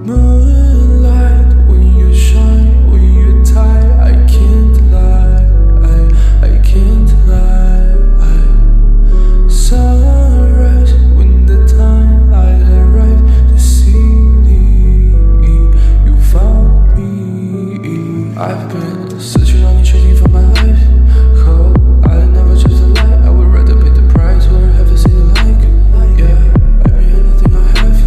Moonlight, when you shine, when you tie, I can't lie, I can't lie. Sunrise, when the time I arrive to see you found me. I've been searching on you, changing for my life. Oh, I never chose a lie. I would rather pay the price or have a say like. Yeah, I mean anything I have.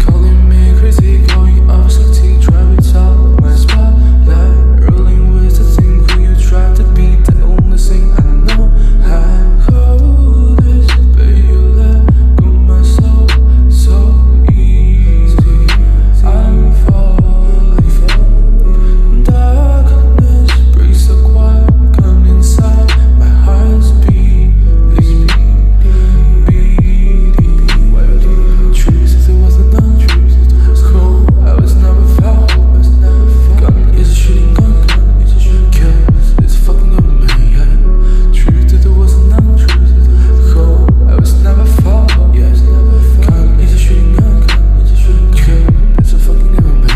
Calling me crazy, going off sexy, trying to tell my spotlight. Rolling with the thing who you try to be, the only thing I know. I hold this, but you let go my soul so easy. I'm falling. Darkness breaks the quiet, come inside. My heart's beating. Truth if there wasn't none. Cool, I was never found. Gun is a shooting gun. Kills is fucking over me. Truth if there wasn't none. Cool, I was never found. Gun is a shooting gun. Kills is a fucking over me.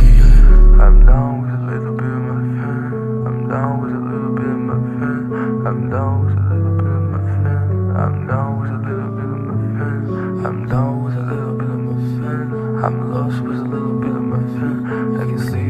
I'm down with a little bit of my friend. I'm down with a little bit of my friend. I'm down with a little bit of my friend. I'm down with a little bit of my friend. I'm down with a little bit of my friend. I'm lost with a little bit of my friend. I can sleep.